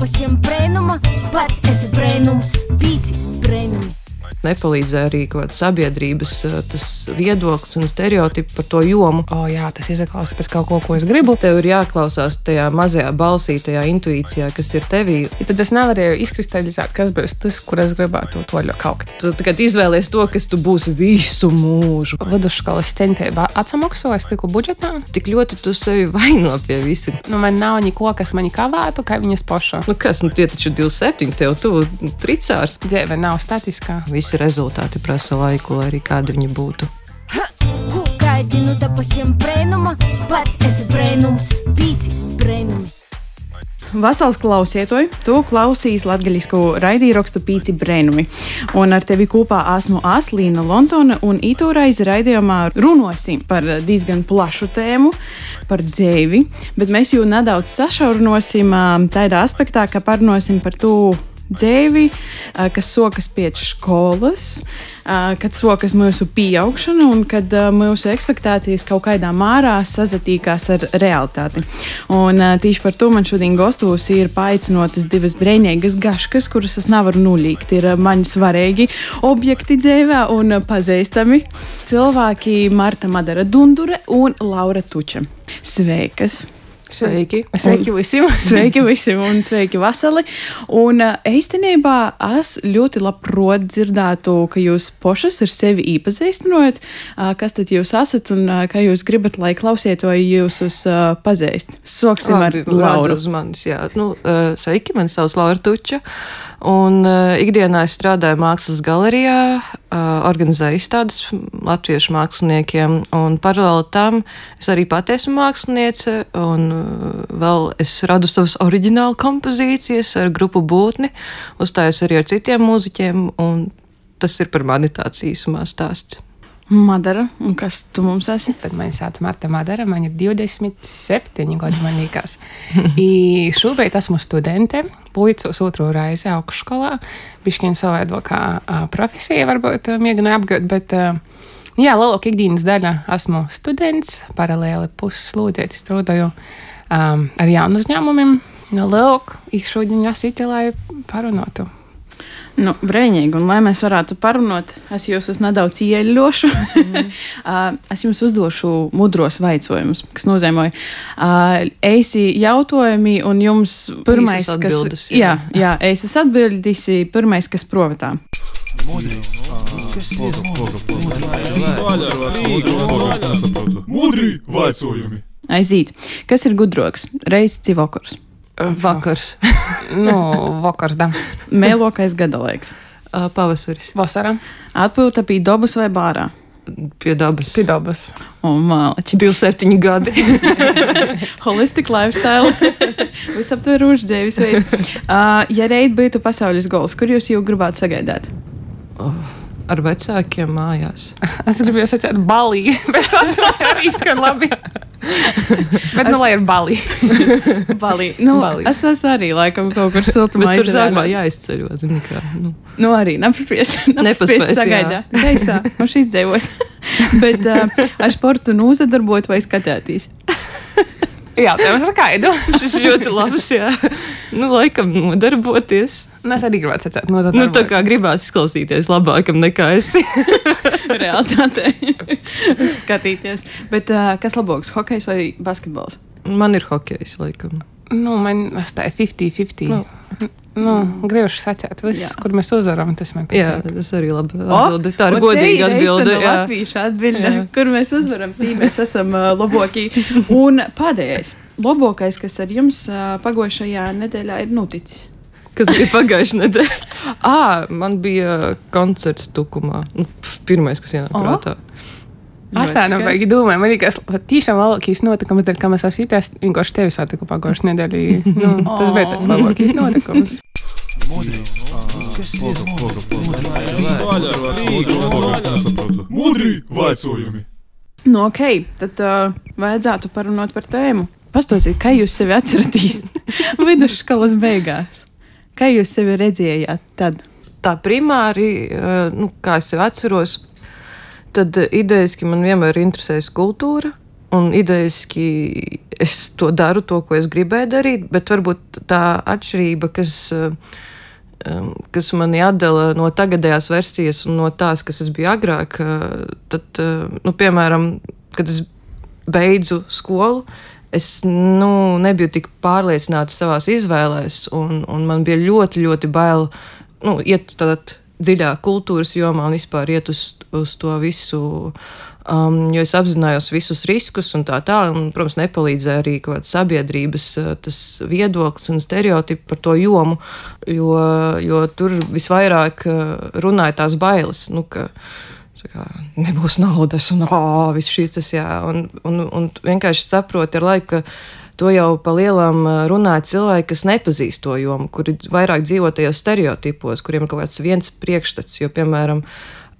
pa siem brēnuma, pats esi brēnums, pīci brēnumi. Nepalīdzēja arī kaut kāda sabiedrības tas viedoklis un stereotipi par to jomu. Jā, tas izklausās pēc kaut ko es gribu. Tev ir jāklausās tajā mazajā balsī, tajā intuīcijā, kas ir tevī. Ja tad es nevarēju izkristalizēt, kas būs tas, kur es gribētu to ļokaukt. Tu tagad izvēlies to, kas tu būsi visu mūžu. Vidusskolas centībā atsamaksoju, es tiku budžetā. Tik ļoti tu sevi vaino pie visi. Man nav neko, kas mani kavētu, kā viņas poša. Kas, tie taču 27, tev tu tricārs. Dzīve nav statiskā. Visi rezultāti prasa laiku, lai arī kādi viņi būtu. Gaidinu da pa siem brēnuma, pats esi brēnums, pīci brēnumi. Vasals klausietoji, tu klausīs latgaļisku raidīrakstu Pīci brēnumi. Un ar tevi kopā esmu Aslīna Lontona, un itūreiz raidījumā runosim par diezgan plašu tēmu, par dzēvi, bet mēs jau nedaudz sašaurinosim tādā aspektā, ka parunāsim par to dzēvi, kas sokas pēc skolas, kad sokas mūsu pieaugšana un kad mūsu ekspektācijas kaut kādā mārā sazatīkās ar realitāti. Un tieši par to man šodien gostos ir paaicinotas divas brēņīgas gaškas, kuras es nevaru nulīgt. Ir mani svarīgi objekti dzēvē un pazīstami cilvēki Marta Madara Dundure un Laura Tuča. Sveikas! Sveiki! Sveiki visiem! Sveiki visiem un sveiki vasali! Un īstenībā es ļoti labprot dzirdētu, ka jūs pošas ar sevi iepazīstinot, kas tad jūs esat un kā jūs gribat, lai klausītoji jūs pazīst. Soksim ar Lauru. Uz manis, jā. Sveiki, mani sauc Laura Tuča. Un ikdienā es strādāju mākslas galerijā, organizēju izstādes latviešu māksliniekiem, un paralēli tam es arī pati esmu māksliniece, un vēl es radu savas oriģinālu kompozīcijas ar grupu Būtni, uzstājos arī ar citiem mūziķiem, un tas ir par mani tāds īsumā stāsts. Madara, un kas tu mums esi? Tad mani sauc Marta Madara, man ir 27 gadi, man liekas. Šobrīd esmu studente, puicos otro reizi augšskolā. Bišķiņ savādākā profesija varbūt mēģināju apgūt, bet jā, lielākā ikdienas daļa esmu students, paralēli pusslūdzēti strādāju ar jaunu uzņēmumiem. Lielāk, šodien esmu, lai parunātu. Brēņīgi, un lai mēs varētu parunāt, es jūs nedaudz ieļošu. Es jums uzdošu mudros vaicojumus, kas nozīmē eisi jautājumi, un jums pirmais, kas... Jā, eisas atbildīsi, pirmais, kas provatā. Mudri vaicojumi. Aizīt. Kas ir gudroks? Reiz civokurs. Vakars. Vakars, da. Mēlokais gadalaiks. Pavasaris. Vasara. Atpūta pie dabas vai bārā? Pie dabas. Pie dabas. Mālači. 27 gadi. Holistic lifestyle. Visaptverošs dzīves veids. Ja reit būtu pasaules gols, kur jūs jau gribētu sagaidāt? Ar vecākiem mājās. Es gribēju sacīt Balī, bet arī skan labi. Bet lai ir Balī. Balī. Balī. Es esmu arī laikam kaut kur siltumā. Bet tur sākumā jāizceļo, zini kā. Arī nepaspēs sagaidāt. Gaisā, man šīs dzīvos. Bet ar sportu nūzadarbot vai skatētīs? Jā, tev ir kaidu. Šis ļoti labs, jā. Laikam nodarboties. Es arī gribētu sacīt nodarboties. Tā kā gribās izklausīties labākam nekā esi. Realitātē. Skatīties. Bet kas labāks, hokejs vai basketbols? Man ir hokejs, laikam. Man tā ir 50-50. Griežu sacīt viss, kur mēs uzvaram, tas man patīk. Jā, tas arī labi atbildi. Tā ir godīga atbilde. Latviešu atbilde, kur mēs uzvaram, tī mēs esam labākī. Un pēdējais, labākais, kas ar jums pagošajā nedēļā ir noticis. Kas bija pagājušajā nedēļā? Man bija koncerts Tukumā. Pirmais, kas ienāk prātā. Es tā nebaigi domāju, man liekas, tiešām labākīs notikums, dēļ, kā mēs esam jutās, vienkārši tevi satiku pagājušajā nedēļā. Tas bija tāds labākīs notikums. Mudri vaicojumi. Ok, tad vajadzētu parunāt par tēmu. Pastotiet, kā jūs sevi atceratīs vidusskolas beigās? Kā jūs sevi redzējāt tad? Tā primāri, kā es sevi atceros, tad idejiski man vienmēr interesējas kultūra, un idejiski es to daru, to, ko es gribēju darīt, bet varbūt tā atšķirība, kas mani atdala no tagadējās versijas un no tās, kas es biju agrāk, tad, piemēram, kad es beidzu skolu, es nebiju tik pārliecināta savās izvēlēs, un man bija ļoti, ļoti bail iet tādā dziļā kultūras jomā un vispār iet uz to visu, jo es apzinājos visus riskus un tā, un, protams, nepalīdzēja arī kaut kāds sabiedrības tas viedoklis un stereotipi par to jomu, jo tur visvairāk runāja tās bailes, ka nebūs naudas un viss šis, jā, un vienkārši saproti ar laiku, ka to jau pa lielām runāja cilvēki, kas nepazīst to jomu, kuri vairāk dzīvo tajos stereotipos, kuriem ir kaut kāds viens priekšstats, jo, piemēram,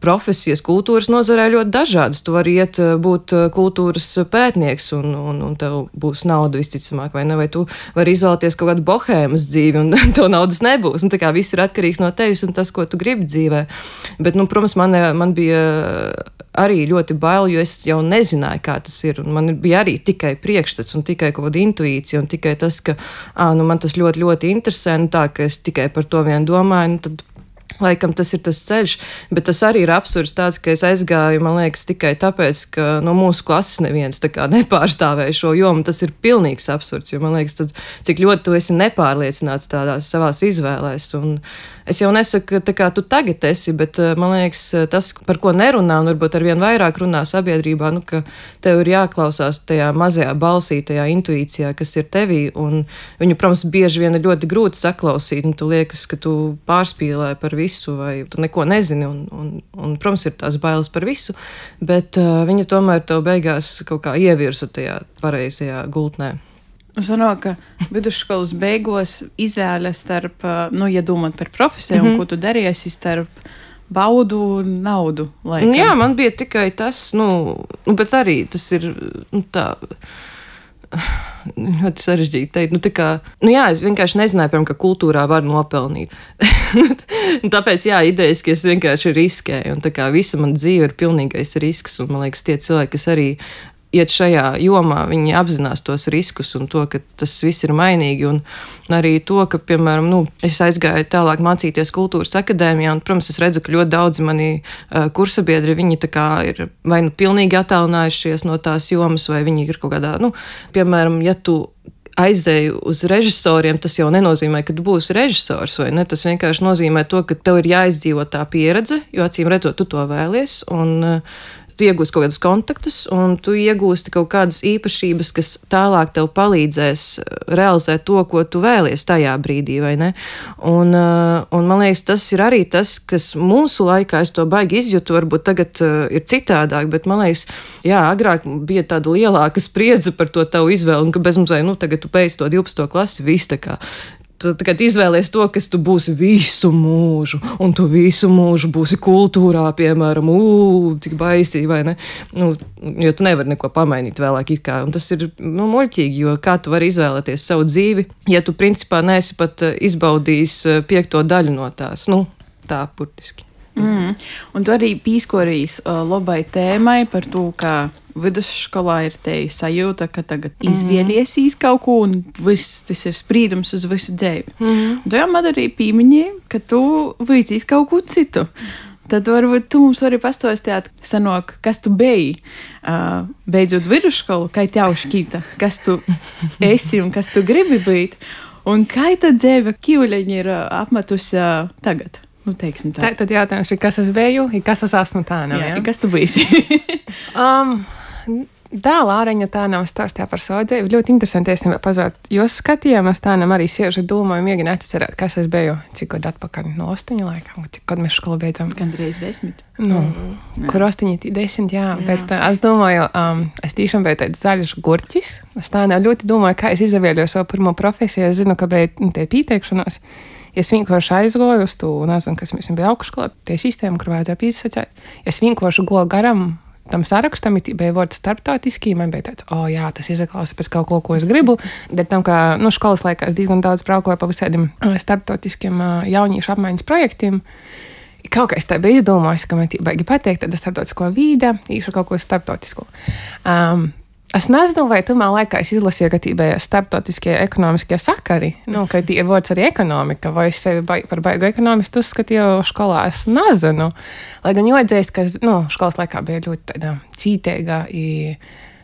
profesijas kultūras nozarē ļoti dažādas. Tu vari iet būt kultūras pētnieks un tev būs nauda visticamāk, vai ne? Vai tu vari izvēlēties kaut kādu bohēmas dzīvi un to naudas nebūs. Un tā kā viss ir atkarīgs no tevis un tas, ko tu gribi dzīvē. Bet, protams, man bija arī ļoti bail, jo es jau nezināju, kā tas ir. Un man bija arī tikai priekšstats un tikai kaut kāda intuīcija un tikai tas, ka man tas ļoti, ļoti interesē un tā, ka es tikai par to vien domāju, tad laikam tas ir tas ceļš, bet tas arī ir absurds tāds, ka es aizgāju, man liekas, tikai tāpēc, ka no mūsu klases neviens tā kā nepārstāvēja šo jomu. Tas ir pilnīgs absurds, jo man liekas, tad, cik ļoti tu esi nepārliecināts tādās savās izvēlēs. Un es jau nesaku, kā tu tagad esi, bet man liekas, tas, par ko nerunā, un varbūt arvien vairāk runā sabiedrībā, ka tev ir jāklausās tajā mazajā balsī, tajā intuīcijā, kas ir tevī, un viņu, protams, bieži vien ir ļoti grūti saklausīt, un tu liekas, ka tu pārspīlē par visu, vai tu neko nezini, un protams, ir tās bailes par visu, bet viņa tomēr tev beigās kaut kā ievirza tajā pareizajā gultnē. Sanāk, ka vidusskolas beigās izvēle starp, ja domāt par profesiju un ko tu darīsi, starp baudu un naudu. Laikam. Jā, man bija tikai tas, bet arī tas ir tā ļoti sarežģīti teikt. Jā, es vienkārši nezināju, piemēram, ka kultūrā var nopelnīt. Tāpēc, jā, idejiski es vienkārši riskēju, un tā kā visa man dzīve ir pilnīgais risks, un man liekas, tie cilvēki, kas arī iet šajā jomā, viņi apzinās tos riskus un to, ka tas viss ir mainīgi, un arī to, ka, piemēram, es aizgāju tālāk mācīties kultūras akadēmijā, un, protams, es redzu, ka ļoti daudzi mani kursabiedri, viņi tā kā ir vai pilnīgi attālinājušies no tās jomas, vai viņi ir kaut kādā, piemēram, ja tu aizēju uz režisoriem, tas jau nenozīmē, ka tu būsi režisors, vai ne? Tas vienkārši nozīmē to, ka tev ir jāizdzīvo tā pieredze, jo acīm redzot, tu to vēlies, un tu iegūsi kaut kādus kontaktus, un tu iegūsti kaut kādas īpašības, kas tālāk tev palīdzēs realizēt to, ko tu vēlies tajā brīdī, vai ne? Un man liekas, tas ir arī tas, kas mūsu laikā, es to baigi izjūtu, varbūt tagad ir citādāk, bet man liekas, jā, agrāk bija tāda lielāka spriedze par to tavu izvēli, un ka bezmazliet, tagad tu beidz to 12. klasi, viss tā kā. Tu tagad izvēlies to, kas tu būsi visu mūžu, un tu visu mūžu būsi kultūrā, piemēram, cik baisi, vai ne? Jo tu nevari neko pamainīt vēlāk it kā, un tas ir, muļķīgi, jo kā tu vari izvēlēties savu dzīvi, ja tu principā neesi pat izbaudījis 5. daļu no tās, tā burtiski. Un tu arī pīskorīs labai tēmai par to, ka vidusskolā ir te sajūta, ka tagad izvēliesīs kaut ko, un viss tas ir sprīdums uz visu dzīvi. Tu jau man arī pieminēji, ka tu vīcīs kaut ko citu. Tad varbūt tu mums vari pastāstīt, sanāk, kas tu biji, beidzot vidusskolu, kā tev šķita, kas tu esi un kas tu gribi būt, un kā tā dzīve kīvuļaņi ir apmetusi tagad. Teiksim tā. Tad jautājums ir, kas es biju, kas es esmu tādam, jā? Kas tu biji? Lāreņa tādam stāstīja par savu dzīvi. Ļoti interesanti, es pazvāt. Jūs skatījāmies tādam arī siežu domāju, mēģinu atcerēt, kas es biju, cik gadu atpakaļ, no 8 laikam, kad mēs skolu beidzām. Gandrīz 10. Kur 8, 10, jā. Bet es domāju, es tiešām biju tāds zaļš gurķis. Es tādā ļoti domāju, kā es izvēlējos savu pirmo profesiju. Es zinu, ka bija tie pieteikšanos. Es vienkārši aizgoju uz to, nezinu, kas mums bija augšskolā, tie sistēma, kur vajadzēja pīsacēt. Es vienkārši goju garam tam sarakstam, bija vārds starptautiski, man bija tāds, jā, tas izaklausa pēc kaut ko es gribu. Dēļ tam, ka, skolas laikā es diezgan daudz braukoju pa visādiem starptautiskiem jauniešu apmaiņas projektiem. Kaut kā es tā biju izdomājusi, ka man baigi patīk tāda starptautisko vīde, īšu kaut ko starptautisko. Es nezinu, vai tumā laikā es izlasīju, ka tībējās starptautiskie ekonomiskie sakari, ka tie ir vārds arī ekonomika, vai es sevi par baigu ekonomistu uzskatīju skolā, es nezinu. Lai gan jodzējis, ka skolas laikā bija ļoti tāda cītēga.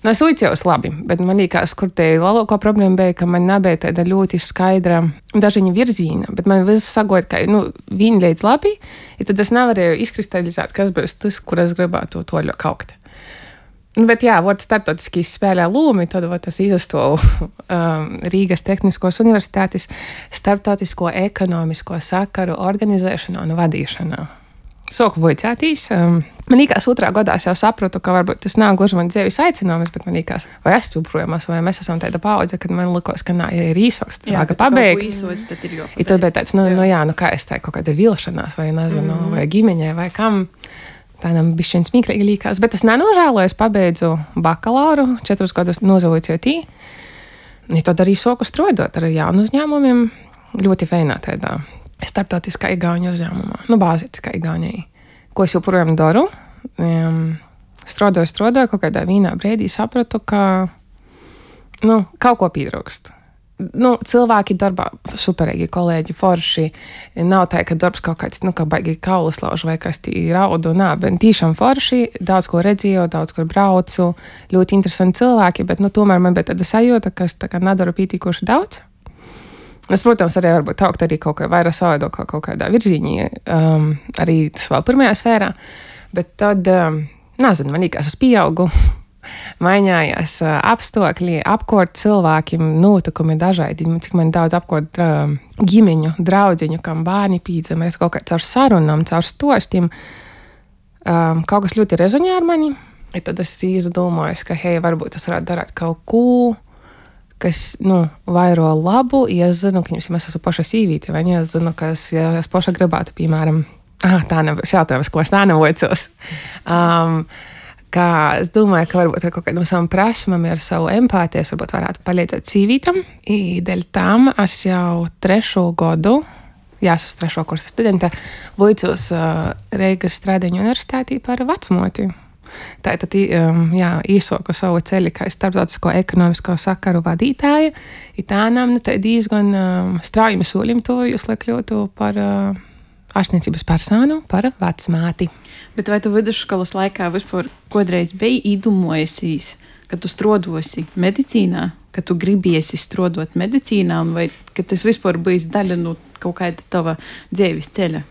Es uicējos labi, bet man liekas, kur te lielākā problēma bija, ka man nebija tāda ļoti skaidra dažiņa virzīna, bet man visu sagot, ka viņi līdz labi, tad es nevarēju izkristalizēt, kas būs tas, kur es gribētu to kaukt. Bet jā, vārds starptautiski spēlē lomu, tad tas izastāv Rīgas Tehniskos universitātes starptautisko ekonomisko sakaru organizēšanā un vadīšanā. Soku vocētīs. Man liekas, 2. gadā es jau sapratu, ka varbūt tas nav gluži man dzīves aicinājums, bet man liekas, vai es joprojām esmu, vai mēs esam tāda paudze, kad man likās, ka ja ir īsoks, tad vāga pabeigt. Tad ir I tad bija tāds, kā es tā kaut kāda vilšanās, vai nezinu, vai ģimeņai, vai kam. Tādam bišķiņ smīklīgi līkās, bet es nenožēloju, es pabeidzu bakalauru, 4 gadus nozavojot. Tad arī soku strādāt ar jaunu uzņēmumiem, ļoti feinā tādā starptautiskā igauņu uzņēmumā, bāziskā igaunijai. Ko es joprojām daru? Strādāju, kaut kādā vienā brīdī sapratu, ka kaut ko pietrūkst. Cilvēki darbā superīgi, kolēģi, forši. Nav tā, ka darbs kaut kāds, kā baigi kaulaslauži vai kas tī raudu, bet tiešām forši. Daudz ko redzēju, daudz ko braucu. Ļoti interesanti cilvēki, bet tomēr man bija tāda sajūta, ka es nedaru pietiekoši daudz. Es, protams, arī varbūt augt arī kaut kā vairāk savādāk kaut kādā virzienī, arī savā pirmajā sfērā. Bet tad, nezinu, man liekas, es pieaugu. Mainījās apstākļi, apkārt cilvēkiem, notikumi dažādi. Cik man daudz apkārt ģimeņu, draudziņu, kam bērni pīdzamēs kaut kā caur sarunām, caur stostiem. Kaut kas ļoti rezoņē ar mani. I tad es izdomāju, ka, varbūt es varētu darīt kaut ko, kas, vairo labu. Ja es zinu, ka es esmu paša sīvīte, vai ja es zinu, ka es paša gribētu, piemēram, tā nebūs jautājums, ko es tā nevocos. Kā es domāju, ka varbūt ar kaut kādam savam prasmam, ar savu empātiju, varbūt varētu palīdzēt sīvītam. Dēļ tam es jau 3. gadu, es esmu 3. kursa studente, vicos Rīgas Stradiņu universitātī par vecmoti. Tātad, īsoku savu ceļu kā starptautisko ekonomisko sakaru vadītāja. Tānam diezgan straujami solim to jūs kļūtu par ārstniecības personu, par vecmāti. Bet vai tu vidusskolas laikā vispār kodreiz biji īdumojusies, ka tu strodosi medicīnā, ka tu gribiesi strodot medicīnā, vai ka tas vispār bijis daļa no kaut kāda tava dzīves ceļa?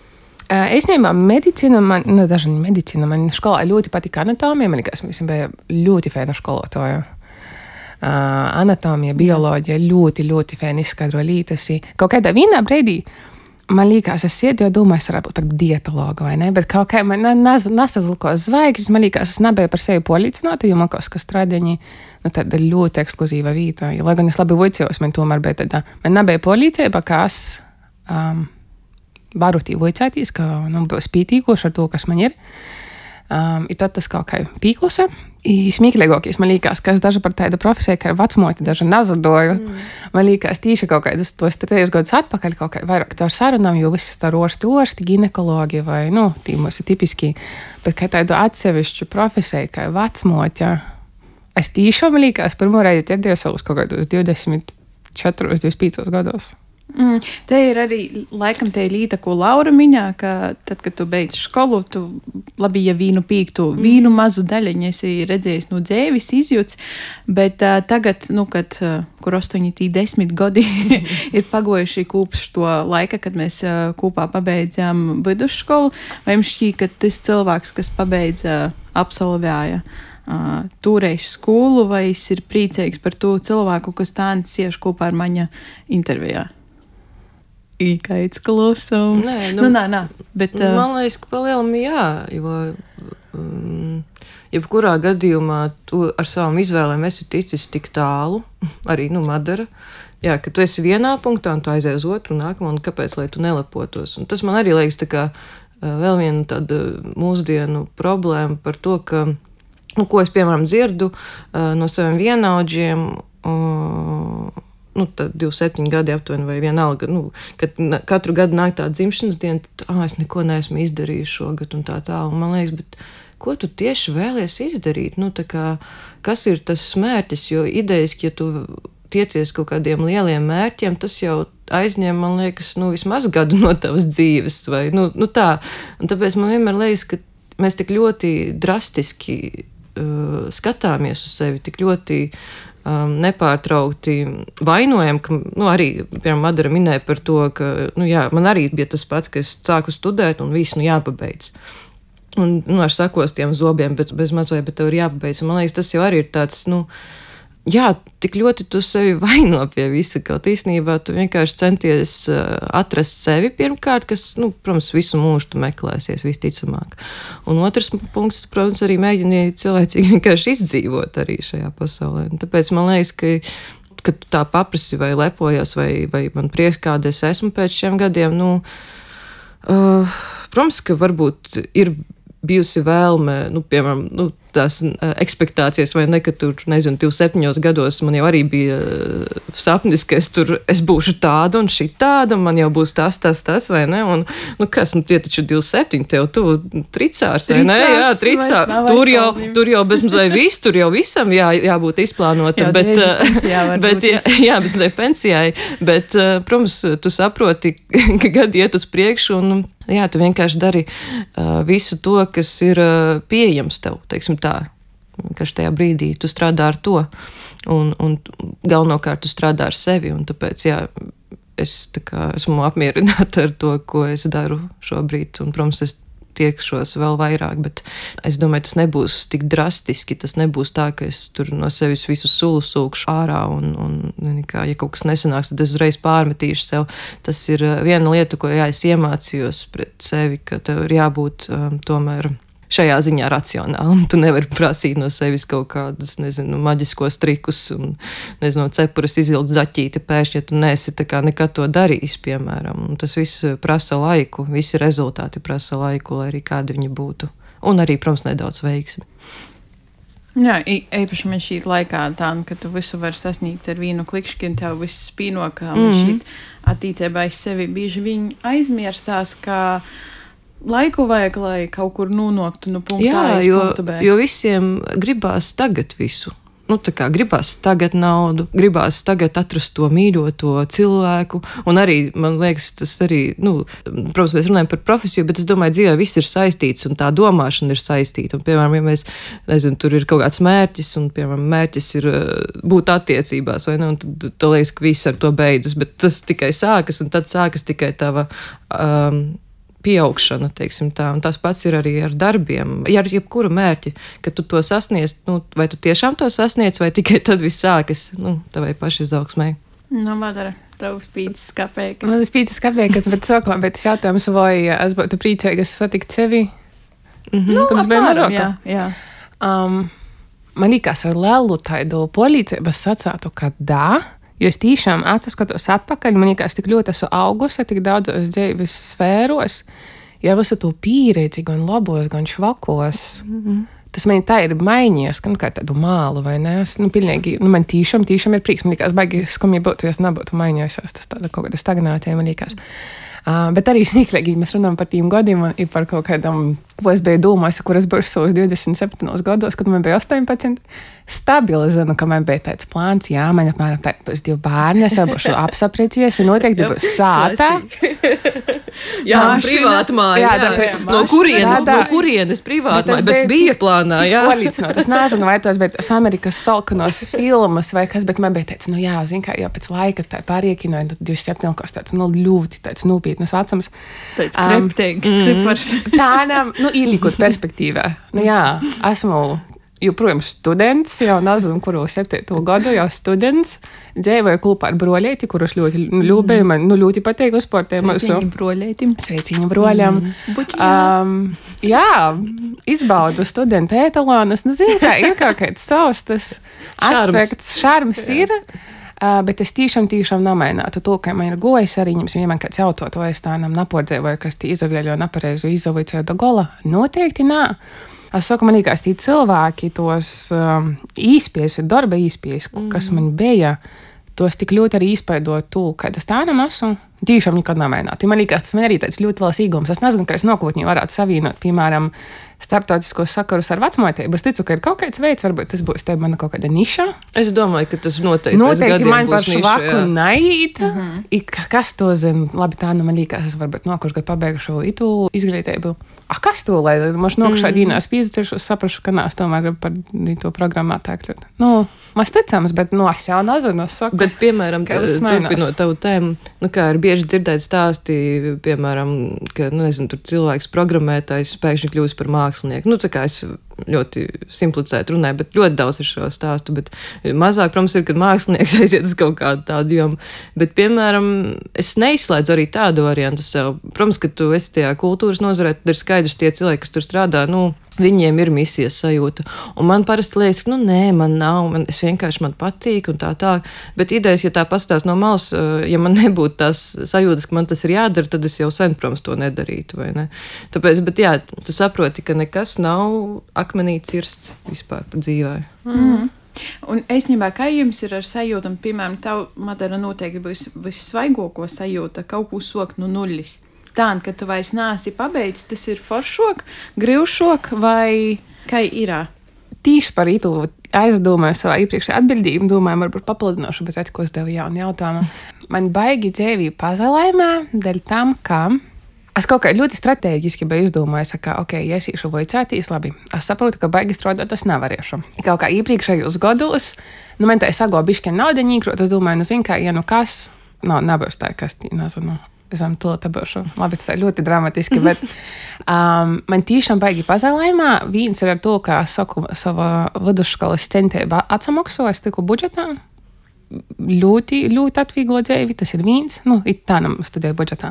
Īstenībā medicīna, man skolā ļoti patika anatomija, man liekas, mēs bija ļoti fēna skolotāja. Anatomija, bioloģija, ļoti, ļoti fēni izskaidro lītas. Kaut kādā vienā brīdī man liekas, es sēdēju, domāju, es varētu būt par dietologu, vai ne? Bet kaut kā man nesazulko zvaigznes, man liekas, es nebiju par sevi policināta, jo man kaut kas stradiņi, tāda ļoti ekskluzīva vieta. Lai gan es labi vicījos, man tomēr bija tāda, man nebija policība, ka es varu tī vicētīs, ka būs pītīkoši ar to, kas man ir. I tad tas kaut kā pīklusa. Smieklīgākais man liekas, ka es daži par tādu profesiju, kā vecmoti, daži nazadoju. Man liekas, tīši kaut kādus tos 3 gadus atpakaļ, kaut kā vairāk caur sarunām, jo viss tā orsti, ginekologi vai, tī mums ir tipiski. Bet kā tādu atsevišķu profesiju, kā vecmoti, es tiešām, man liekas, pirmo reizi dzirdēju savus kaut kādus 24, 25 gados. Te ir arī, laikam, te ir līta, ko Laura miņā, ka tad, kad tu beidz skolu, tu labi, ja vīnu pīktu, vīnu mazu daļiņu esi redzējis no dzēvis, izjūts, bet tagad, kad, kur 8-10 gadi ir pagojuši kopš to laika, kad mēs kopā pabeidzām vidusskolu, vai jums šķī, ka tas cilvēks, kas pabeidza, absolvēja toreiz skolu, vai es ir priecīgs par to cilvēku, kas tādi cieši kopā ar maņa intervijā? Īkaits klusums. Nē, bet... Man liekas, ka palielam jā, jo jebkurā gadījumā tu ar savām izvēlēm esi ticis tik tālu, arī, Madara, jā, ka tu esi vienā punktā un tu aizēji uz otru un nākamo, un kāpēc, lai tu nelepotos. Un tas man arī liekas tā kā vēl viena tāda mūsdienu problēma par to, ka, ko es, piemēram, dzirdu no saviem vienaudžiem, tad 27 gadi aptuveni vai vienalga, kad katru gadu nāk tā dzimšanas diena, tad, es neko neesmu izdarījis šogad un tā. Un man liekas, bet ko tu tieši vēlies izdarīt, nu, tā kā, kas ir tas mērķis, jo idejiski, ja tu tiecies kaut kādiem lieliem mērķiem, tas jau aizņem, man liekas, nu, vismaz gadu no tavas dzīves, vai, nu tā, un tāpēc man vienmēr liekas, ka mēs tik ļoti drastiski skatāmies uz sevi, tik ļoti nepārtraukti vainojam, ka, nu, arī, piemēram, Madara minēja par to, ka, nu, jā, man arī bija tas pats, ka es sāku studēt un viss, nu, jāpabeidz. Un, nu, ar sakostiem zobiem, bet bez mazvai, bet tev ir jāpabeidz. Un man liekas, tas jau arī ir tāds, nu, jā, tik ļoti tu sevi vaino pie visa, kaut īstenībā tu vienkārši centies atrast sevi pirmkārt, kas, nu, protams, visu mūžu tu meklēsies, visticamāk. Un otrs punkts, tu, protams, arī mēģini cilvēcīgi vienkārši izdzīvot arī šajā pasaulē. Un tāpēc man liekas, ka tu tā paprasi vai lepojas, vai man prieks, kāda es esmu pēc šiem gadiem, nu, protams, ka varbūt ir bijusi vēlme, nu, piemēram, nu, tās ekspektācijas, vai ne, ka tur, nezinu, 27 gados man jau arī bija sapnis, ka es būšu tāda un šitāda, un man jau būs tas, vai ne, un, nu, kas, nu, tie taču 27, tev tu tricārs, vai ne, jā, tricārs, tur jau bezmazai viss, tur jau visam jābūt izplānotam, bet pensijai, bet, protams, tu saproti, ka gadi iet uz priekšu, un, jā, tu vienkārši dari visu to, kas ir pieejams tev, teiksim tā, ka tajā brīdī tu strādā ar to, un galvenokārt tu strādā ar sevi, un tāpēc, jā, es tā kā esmu apmierināta ar to, ko es daru šobrīd, un, protams, es tiekšos vēl vairāk, bet es domāju, tas nebūs tik drastiski, tas nebūs tā, ka es tur no sevis visu sulu sūkšu ārā, un nekā, ja kaut kas nesanāks, tad es uzreiz pārmetīšu sev. Tas ir viena lieta, ko, jā, es iemācījos pret sevi, ka tev ir jābūt tomēr šajā ziņā racionāli. Tu nevari prasīt no sevis kaut kādus, nezinu, maģiskos trikus un, nezinu, cepures izvilkt zaķīti pēkšņi, ja tu neesi tā kā nekad to darījis, piemēram. Un tas viss prasa laiku, visi rezultāti prasa laiku, lai arī kādi viņi būtu. Un arī, protams, nedaudz veiksmi. Jā, īpaši man šī laikā tā, ka tu visu var sasniegt ar vienu klikšķi, un tev viss spīno, ka man šī attīcībā es sevi bieži viņi aizmirstās, ka laiku vajag, lai kaut kur nonāktu no punkta A uz punktu B. Jo visiem gribās tagad visu. Nu, tā kā gribās tagad naudu, gribās tagad atrast to mīļoto cilvēku, un arī, man liekas, tas arī, nu, protams, mēs runājam par profesiju, bet es domāju, dzīvē viss ir saistīts, un tā domāšana ir saistīta, un, piemēram, ja mēs, nezinu, tur ir kaut kāds mērķis, un, piemēram, mērķis ir būt attiecībās, vai ne, un tad liekas, ka viss ar to beidzas, bet tas tikai sākas, un tad sākas tikai tava pieaugšana, teiksim tā, un tas pats ir arī ar darbiem, ja ar jebkuru mērķi, ka tu to sasniedz, nu, vai tu tiešām to sasniedz, vai tikai tad viss sākas, nu, tavai paši izaugsmai. Nu, Madara, tev spītas kapēkas. Man spītas kapēkas, bet sākumā, bet jautājums, vai es būtu priecīga satikt sevi? Nu, apmēram, jā. Man liekas ar lielu tādu polīdzību sacātu, ka dā, jo es tiešām atskatos atpakaļ, man liekas, tik ļoti esmu augusi, tik daudzos dzīves sfēros, ja visu to pieredzi, gan labos, gan švakos. Tas man tā ir mainījies, kā tādu mālu, vai ne? Nu, pilnīgi, nu, man tiešām ir prieks. Man liekas, baigi skumji būtu, ja es nebūtu mainījusies. Tas tāda kaut kāda stagnācija, man liekas. Bet arī smieklīgi mēs runājam par tiem gadiem un par kaut kādam, ko es biju domājis, kur es būšu savus 27 gados, kad man bija 18. Stabili zinu, ka man bija tāds plāns, jā, man apmēram tā būs 2 bērni, es jau būšu apsapriecies, un noteikti būs sātā. Jā, privāta māja, no kurienes privāta māja, bet bija plānā, jā. Es nezinu, vai tos, bet uz Amerikas salkanos filmas vai kas, bet man bija tāds, nu jā, zin kā, jau pēc laika tā pāriekinoja 27 tāds, nu, ļoti tāds nopietnas vecums. Tāds kreptīgs cipars. Tādām, nu, ielikot perspektīvā. Nu jā, esmu joprojām students, jau nezinu, kuru 7. gadu jau students. Dzīvoju kopā ar broļēti, kurus ļoti ļūbēju, man ļoti patīk uzsportēju. Sveiciņu broļam. Jā, izbaudu studentu ētalonus. Nu, zinu, kā ir kaut kāds savs tas aspekts, šarms ir. Bet es tiešām namainātu to, ka man ir gojis arī, ja man kāds jautot, vai es tādam napordzēvoju, kas tī izavieļo napareizu izavīcoju do gola. Noteikti nā. Es saku, man liekas, tī cilvēki tos īspies, darba īspies, kas man bija, tos tik ļoti arī izpaidot to, kā tas tēnam esmu. Tīšām nekad nav mēģināt. Man liekas, tas man arī tāds ļoti liels īgums. Es nezinu, kā es nākotnē varētu savienot, piemēram, starptautiskos sakarus ar vecmātību. Es ticu, ka ir kaut kāds veids, varbūt tas būs te mana kaut kāda niša. Es domāju, ka tas noteikti man par niša, švaku naiet. Kas to zina? Labi, tā nu man liekas, es varbūt nākošu gadu pabeigšu itu izglītību. Kas to lai? Mums nākušā dīnās pīzicēšu, saprašu, ka nās tomēr grib par to programmā kļūt. Mēs ticams, bet es jau nezinu. Bet, piemēram, turpinot tavu tēmu, kā ir bieži dzirdēt stāsti, piemēram, ka, nezinu, tur cilvēks programmētājs pēkšņi kļūst par mākslinieku. Tā kā es ļoti simplicēti runāju, bet ļoti daudz ir šo stāstu, bet mazāk, protams, ir, kad mākslinieks aiziet uz kaut kādu tādu jomu. Bet, piemēram, es neizslēdzu arī tādu variantu sev. Protams, ka tu esi tajā kultūras nozarē, tad ir skaidrs tie cilvēki, kas tur strādā, viņiem ir misijas sajūta. Un man parasti liekas, ka, nē, man nav, es vienkārši man patīk un tā. Bet idejas, ja tā paskatās no malas, ja man nebūtu tās sajūtas, ka man tas ir jādara, tad es jau sen, protams, to nedarītu, vai ne? Tāpēc, bet jā, tu saproti, ka nekas nav akmenī cirsts vispār par dzīvē. Un īstenībā, kā jums ir ar sajūtam, piemēram, tev, Madara, noteikti būs vissvaigāko sajūta, kaut ko sokt no nulles. Tā, ka tu vairs neesi pabeidzis, tas ir foršok, grivšok vai kā ir? Tīši par itu aizdomāju savā iepriekšējā atbildībā, domāju, varbūt papildinošu, bet redz, ko es devu jaunu jautājumu. Man baigi dzīvība pazalaimē dēļ tam, ka es kaut kā ļoti strateģiski biju izdomājis, ka, ja es īšu vojcētīs, labi, es saprotu, ka baigi strādāt es nevarēšu. Kaut kā iepriekšējos gados, man tā es sago bišķi naudiņu īkrot, es domāju, zin kā, kas, nebūs tā, kas, nezinu. Es tam tādu labi, tas ir ļoti dramatiski, bet man tiešām baigi pazalaimā. Viens ir ar to, ka es saku savā vidusskolas centībā atsamaksu, es tiku budžetā. Ļoti, ļoti atvieglo dzīvi, tas ir viens, it tā nam studēju budžetā.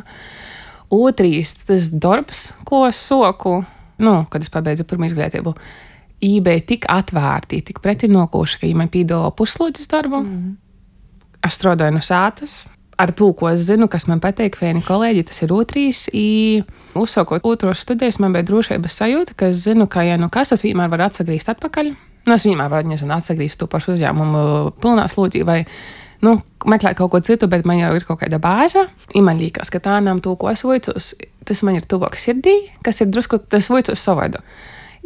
Otrs, tas darbs, ko es soku, kad es pabeidzu pirmo izglītību, bija tik atvērti, tik pretinokoši, ka, ja man piedāvā puslūdzes darbu, es strādāju no sātas. Ar to, ko es zinu, kas man patīk, vieni kolēģi, tas ir otrs. Uzsākot otros studijas, man bija drošības sajūta, ka es zinu, ka, kas es vienmēr varu atsagrīzt atpakaļ. Es vienmēr varu, atsagrīzt to pašu uzņēmumu pilnā slūdzī vai, meklēt kaut ko citu, bet man jau ir kaut kāda bāze. Man liekas, ka tā nav to, ko es vicos. Tas man ir tuvāk sirdī, kas ir drusku, tas vicos savaidu.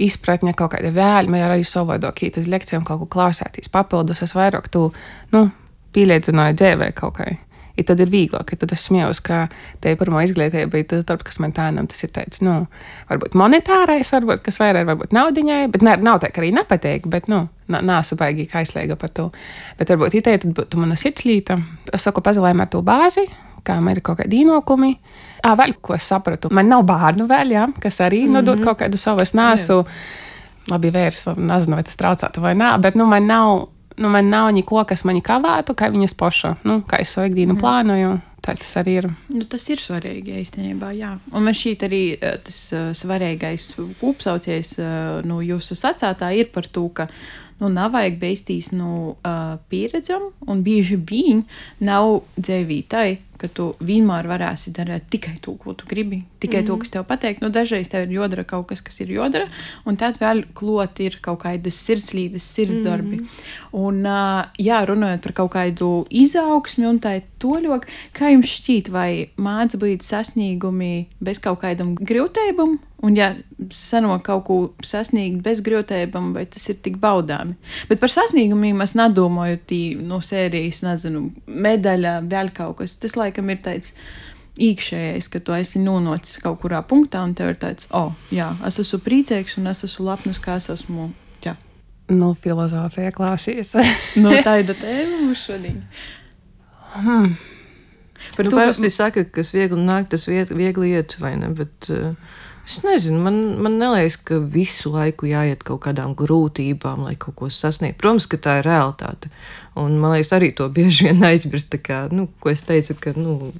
Izpratņa kaut kāda vēlme, arī savādāk iet uz lekcijām, kaut ko klausēties papildus. Es vairāk to, pieliecināju dzīvē kaut kā. I tad ir vieglāk, tad es smējos, ka te pirmo izglītība bija tas darbs, kas man tēnam, tas ir tāds, varbūt monetārais, kas vairāk, varbūt naudiņai, bet nav tā, ka arī nepateik, bet, nāsu baigi aizliega par to. Bet varbūt itē, tad būtu mana sirdslīta. Es saku, pazalēm ar to bāzi, kā man ir kaut kādi īnokumi. Vēl, ko es sapratu, man nav bērnu vēl, kas arī nodot kaut kādu savu, es nesu, labi vērs, nezinu, vai tas traucētu vai nā, bet, man nav neko, kas mani kavētu, kā viņas paša, kā es savu ikdienu plānoju. Tā tas arī ir. Tas ir svarīgi, īstenībā, jā. Un man šķiet arī tas svarīgais kopsaucējs jūsu sacētā ir par to, ka nav vajag beistīs pieredzam, un bieži vien nav dzīvītai, ka tu vienmēr varēsi darīt tikai to, ko tu gribi, tikai to, kas tev pateik. Dažreiz tev ir jodara kaut kas ir jodara, un tad vēl klot ir kaut kādas sirdslīdes, sirdsdarbi. Un, runājot par kaut kādu izaugsmi un tā toļok, kā jums šķīt, vai māc būt sasniegumi bez kaut kādam grūtībam? Un, ja sanāk kaut ko sasniegt bez grūtībām, vai tas ir tik baudāmi. Bet par sasniegumiem es nedomāju no sērijas, nezinu, medaļa, vēl kaut kas. Tas laikam ir tāds iekšējais, ka tu esi nonācis kaut kurā punktā, un tev ir tāds, es esmu priecīgs, un es esmu lepns, kā es esmu. Jā. Filozofija klāsies. Tāda tēma mums šodien. Par to parasti saka, kas viegli nāk, tas viegli iet, vai ne? Bet es nezinu, man neliekas, ka visu laiku jāiet kaut kādām grūtībām, lai kaut ko sasniegtu. Protams, ka tā ir realitāte. Un man liekas, arī to bieži vien aizmirst, tā kā, ko es teicu, ka,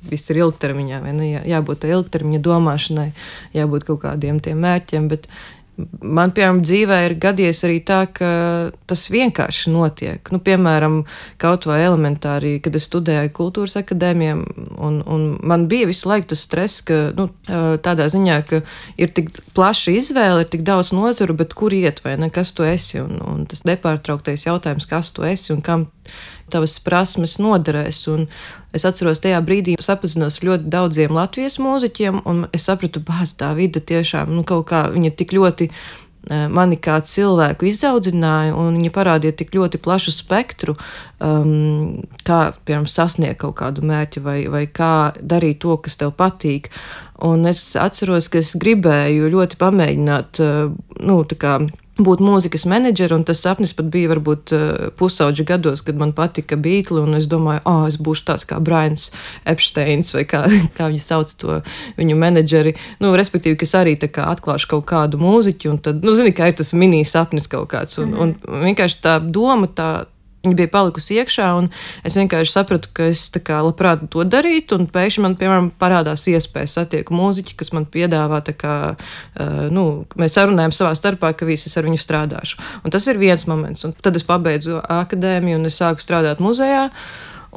viss ir ilgtermiņā, vai ne? Jābūt ilgtermiņa domāšanai, jābūt kaut kādiem tiem mērķiem, bet man, piemēram, dzīvē ir gadījies arī tā, ka tas vienkārši notiek. Piemēram, kaut vai elementāri, kad es studēju kultūras akadēmijā, un man bija visu laiku tas stress, ka, tādā ziņā, ka ir tik plaša izvēle, ir tik daudz nozaru, bet kur iet, vai ne, kas tu esi, un tas nepārtrauktais jautājums, kas tu esi un kam tavas prasmes noderēs. Un es atceros, tajā brīdī sapazinos ar ļoti daudziem Latvijas mūziķiem, un es sapratu, bāz, tā vide tiešām, kaut kā viņa tik ļoti mani kā cilvēku izaudzināja, un viņa parādīja tik ļoti plašu spektru, kā, piemēram, sasniegt kaut kādu mērķi vai kā darīt to, kas tev patīk. Un es atceros, ka es gribēju ļoti pamēģināt, tā kā būt mūzikas menedžeri, un tas sapnis pat bija varbūt pusauģa gados, kad man patika Beatli, un es domāju, es būšu tāds kā Brians Epsteins, vai kā viņi sauc to viņu menedžeri, respektīvi, ka es arī tā kā atklāšu kaut kādu mūziķu, un tad, zini, kā ir tas mini sapnis kaut kāds, un vienkārši tā doma viņa bija palikusi iekšā, un es vienkārši sapratu, ka es tā kā labprāt to darītu, un pēkšņi man, piemēram, parādās iespēja satieku mūziķi, kas man piedāvā tā kā, mēs sarunājam savā starpā, ka visi es ar viņu strādāšu. Un tas ir viens moments, un tad es pabeidzu akadēmiju, un es sāku strādāt muzejā,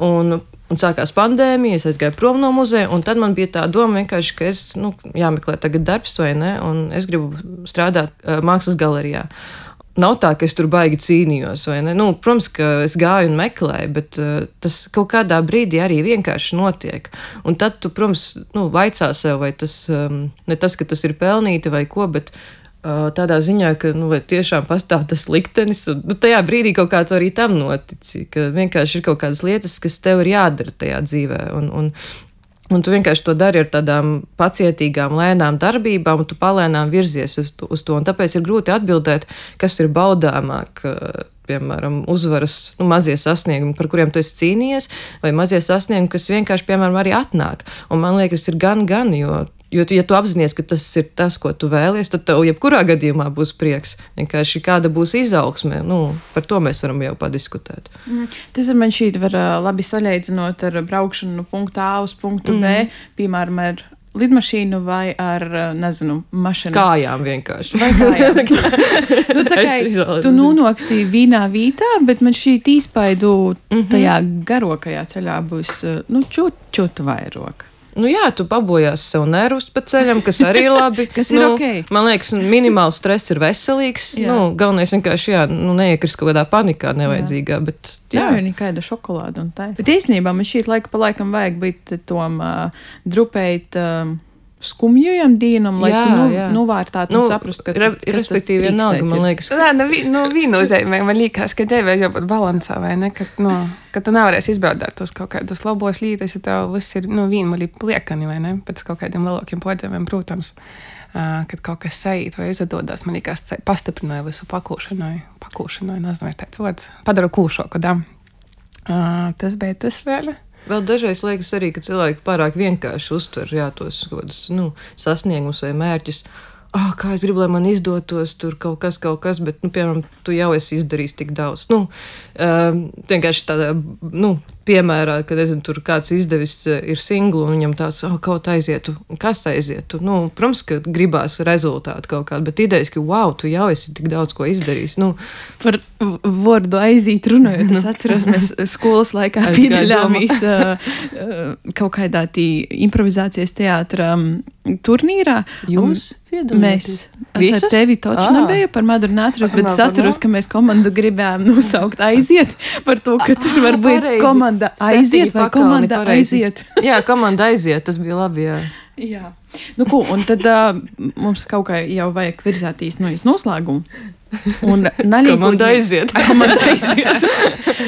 un sākās pandēmija, es aizgāju prom no muzeja, un tad man bija tā doma vienkārši, ka es, jāmeklē tagad darbs vai ne, un es gribu strādāt mākslas galerijā. Nav tā, ka es tur baigi cīnījos, vai ne? Protams, ka es gāju un meklēju, bet tas kaut kādā brīdī arī vienkārši notiek. Un tad tu, protams, vaicā sev, vai tas, ne tas, ka tas ir pelnīti vai ko, bet tādā ziņā, ka, vai tiešām pastāv tas liktenis, un tajā brīdī kaut kā tu arī tam notici, ka vienkārši ir kaut kādas lietas, kas tev ir jādara tajā dzīvē, un tu vienkārši to dari ar tādām pacietīgām, lēnām darbībām, un tu palēnām virzies uz to. Un tāpēc ir grūti atbildēt, kas ir baudāmāk, piemēram, uzvaras, mazie sasniegumi, par kuriem tu esi cīnījies, vai mazie sasniegumi, kas vienkārši, piemēram, arī atnāk. Un man liekas, ir gan, jo ja tu apzinies, ka tas ir tas, ko tu vēlies, tad tev jebkurā gadījumā būs prieks. Vienkārši kāda būs izaugsme, par to mēs varam jau padiskutēt. Tas man šķiet var labi salīdzinot ar braukšanu no punkta A uz punktu B, piemēram, ar lidmašīnu vai ar, mašīnu. Kājām vienkārši. Vai kājām. Tā kā tu nonāksi vienā vietā, bet man šī īspaidu tajā garākajā ceļā būs, čūt vairāk. Jā, tu pabojās sev nervus pa ceļam, kas arī ir labi. Kas ir ok. Man liekas, minimāls stress ir veselīgs. Galvenais vienkārši, neiekrist kaut kādā panikā nevajadzīgā, bet jā, ir nekāda šokolāda un tā. Bet īstenībā man šķiet laika pa laikam vajag būt tom drupēt skumjojam dīnam, lai tu novērtātu un saprast, ka respektīvi vienalga, man liekas. Viennozīmīgi man liekas, ka dzīvē jābūt balansā, vai ne? Ka tu nevarēsi izbaudāt tos kaut kādus labos lietas, ja tev viss ir vienmulī pliekani, vai ne? Pēc kaut kādiem lielākiem podzēmiem, protams, kad kaut kas sajūt vai izdodas, man liekas, pastiprināja visu pakūšanai, nezinu, ir tāds vārds, padara kūšoku, da. Tas bija tas vēl. Vēl dažreiz liekas arī, ka cilvēki pārāk vienkārši uztver tos sasniegumus vai mērķus. Kā es gribu, lai man izdotos tur kaut kas, bet, piemēram, tu jau esi izdarījis tik daudz. Vienkārši tādā, piemērā, kad, tur kāds izdevis ir singlu un viņam tāds, kaut aizietu. Kas aizietu? Protams, ka gribās rezultātu kaut kādu, bet idejas, ka, wow, tu jau esi tik daudz ko izdarījis. Par vārdu aiziet runājot, es atceros, mēs skolas laikā piedalījāmies kaut kādā improvizācijas teātra turnīrā. Jūs piedalījāties? Mēs ar tevi toči nebija par Maduru nāceros, bet es atceros, ka mēs komandu gribējām nosaukt aiziet par to, ka tas var būt komanda aiziet vai komanda aiziet. Jā, komanda aiziet, tas bija labi, jā. Jā. Un tad mums kaut kā jau vajag virzētīs no noslēgumu. Un komanda aiziet.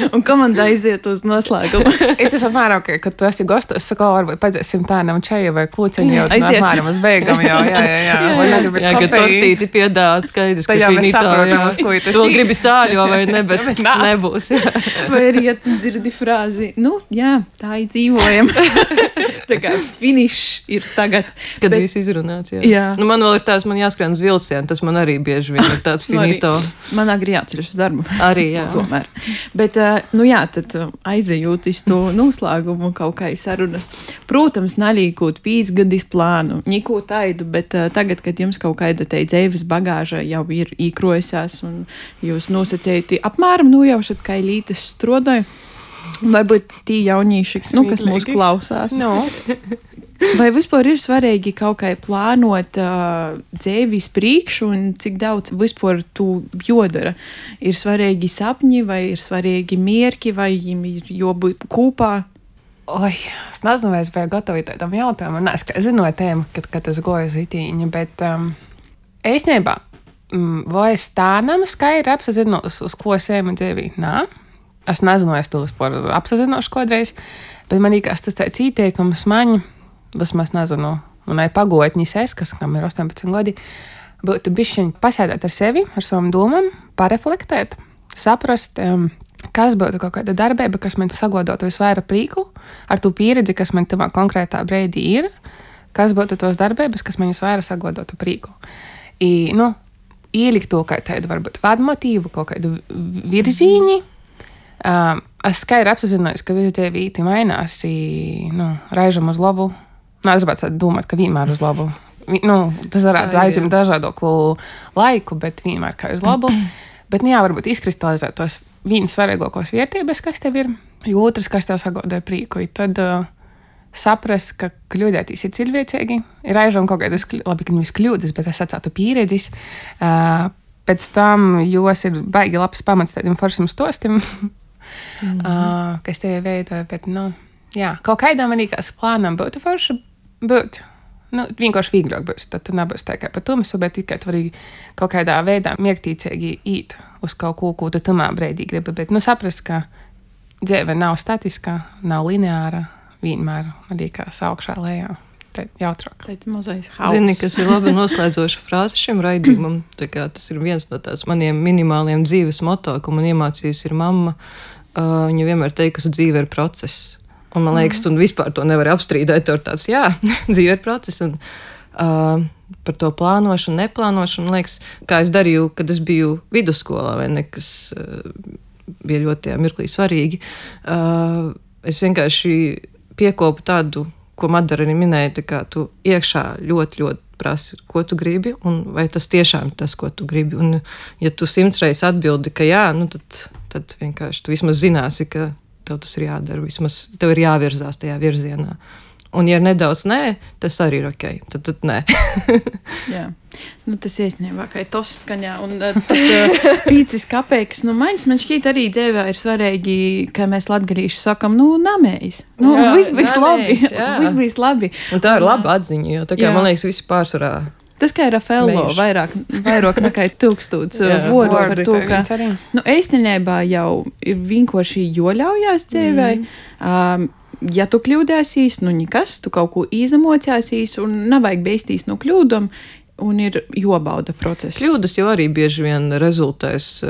Un komanda aiziet uz noslēgumu. Tas apmēram, kad tu esi gostos, saku, varbūt padzēsim tēnam čaju vai kūceņu jau apmēram uz beigām. Jā, ka tortīti piedāvāt skaidrs, ka finito, to gribi sāļo vai ne, bet nebūs. Jā. Vai arī, ja tu dzirdi frāzi, tā ir dzīvojam. Tā kā finišs ir tagad. Kad viss izrunāts, jā. Man vēl ir tāds, man jāskrien uz vilcienu, tas man arī bieži vien ir tāds finito. Man agri jāceļas uz darbu. Arī, jā. Tomēr. Bet, tad aizejūt iz to noslēgumu kaut kā sarunas. Protams, nalīkot 5 gadus plānu, neko taidu, bet tagad, kad jums kaut kāda te dzīves bagāža jau ir īkrojusās un jūs nosacēti apmēram nojaušat, kā lītas strodoja, varbūt tī jaunīši, kas mūs klausās. Vai vispār ir svarīgi kaut kā plānot dzīvi priekšu un cik daudz vispār tu jodara? Ir svarīgi sapņi vai ir svarīgi mierki vai ir jābūt kopā? Oi, es nezinu, vai es biju gatavīta tam jautājumam. Es zināju tēmu, kad es goju zitīņu, bet īstenībā, vai es tādam skaidri apzinos, uz ko es ejam dzīvī? Nā, es nezinu, vai es to vispār apzinošu kodreiz, bet man liekas, tas tāds ieteikums man, vismaz nezinu, manai pagotņas kam ir 18 gadi, būtu bišķiņ pasēdēt ar sevi, ar savām domām, pareflektēt, saprast, kas būtu kaut kāda darbība, kas man sagodotu visvairāk prīku, ar to pieredzi, kas man tamā konkrētā brīdī ir, kas būtu tos darbības, kas man visvairāk sagodotu prīku. Ielikt to kā tādu, varbūt, vadmotīvu, kaut kādu virzīņi. Es skaidri apzinos, ka visu dzīvīti mainās, raižam uz labu. Es gribētu domāt, ka vienmēr uz labu. Tas varētu aizņemt dažādoku laiku, bet vienmēr kā uz labu. Bet, varbūt izkristalizēt tos vienas svarīgākos vērtības, kas tev ir, otrs, kas tev sagodoja prīku. Tad saprast, ka kļūdētīs ir cilvēcīgi. Ir aizņem kaut kādas, labi, ka nevis kļūdas, bet es sacātu pieredzis. Pēc tam jūs ir baigi labs pamats tādiem foršam stostim, kas tevi veidoja. Bet, kaut kādā manīkās plānam būtu forši būt. Vienkārši vieglāk būs. Tad tu nebūs tā kā pa tumsu, bet tikai tu vari kaut kādā veidā mierktīcīgi īt uz kaut ko tu tumā brīdī gribi. Bet saprast, ka dzīve nav statiska, nav lineāra, vienmēr liekas augšā lejā. Tā jautrāk. Zini, kas ir laba noslēdzoša frāze šim raidījumam. Tas ir viens no tās maniem minimāliem dzīves moto, ko man iemācījusi ir mamma. Viņa vienmēr teikusi, ka dzīve ir process. Un man liekas, tu vispār to nevari apstrīdēt. Tur tāds, dzīve ir process. Un par to plānošanu, neplānošanu, man liekas, kā es darīju, kad es biju vidusskolā, vai ne, kas bija ļoti mirklī svarīgi. Es vienkārši piekopu tādu, ko Madara arī minēja, kā tu iekšā ļoti, ļoti prasi, ko tu gribi, un vai tas tiešām ir tas, ko tu gribi. Un ja tu 100 reizes atbildi, ka jā, tad vienkārši tu vismaz zināsi, ka tev tas ir jādara, vismaz tev ir jāvirzās tajā virzienā. Un ja nedaudz nē, tas arī ir ok. Tad nē. Jā. Tas īstenībā kā tos skaņā. Un tad pīcis kapeikas, maņas man šķiet arī dzīvē ir svarīgi, ka mēs latgalīši sakam, namējis. Viss bijis labi. Viss bijis labi. Un tā ir laba atziņa, jo tā kā man liekas visi pārsvarā. Tas kā Rafaelo vairāk nekā 1000 voru par to, ka īstenībā jau ir vienkārši joļaujās dzīvē. Ja tu kļūdēsīs, nekas, tu kaut ko izemocēsīs un nevajag beistīs no kļūdām un ir jobauda process. Kļūdas jau arī bieži vien rezultēs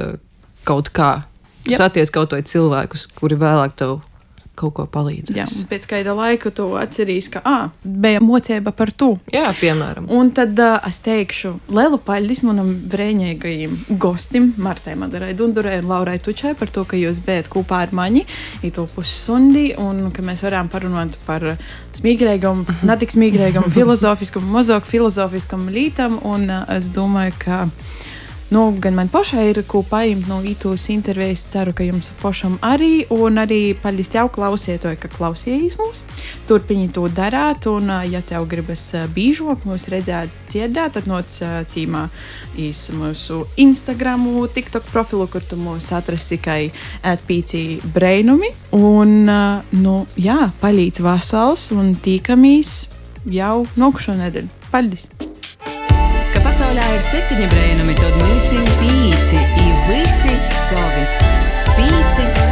kaut kā. Tu satiec kaut vai cilvēkus, kuri vēlāk tev kaut ko palīdzēs. Jā, un pēc kāda laika tu atcerīs, ka bija mocība par to. Jā, piemēram. Un tad es teikšu lielu paļdis manam brēņīgajiem gostim, Martai Madarai Dundurai un Laurai Tučai par to, ka jūs bijat kopā ar mani i to pussundi un ka mēs varam parunāt par smīgrēgam, netik smīgrēgam, filozofiskam, mazāk filozofiskam lītam un es domāju, ka gan man pašai ir ko paimt no itūs intervijas, ceru, ka jums pašam arī, un arī paldies tev klausietoji, ka klausījīs mūs. Turpini to darāt, un ja tev gribas bīžok mūs redzēt dziedāt, tad noc cīmā īs mūsu Instagramu, TikTok profilu, kur tu mūs atrasi kai @pīcibreinumi. Un, palīdz vasals un tīkamīs jau nākušo nedēļu. Paldies! Ka pasaulē ir 7 brēnumi, tad mēs esam 5 i visi savi. 5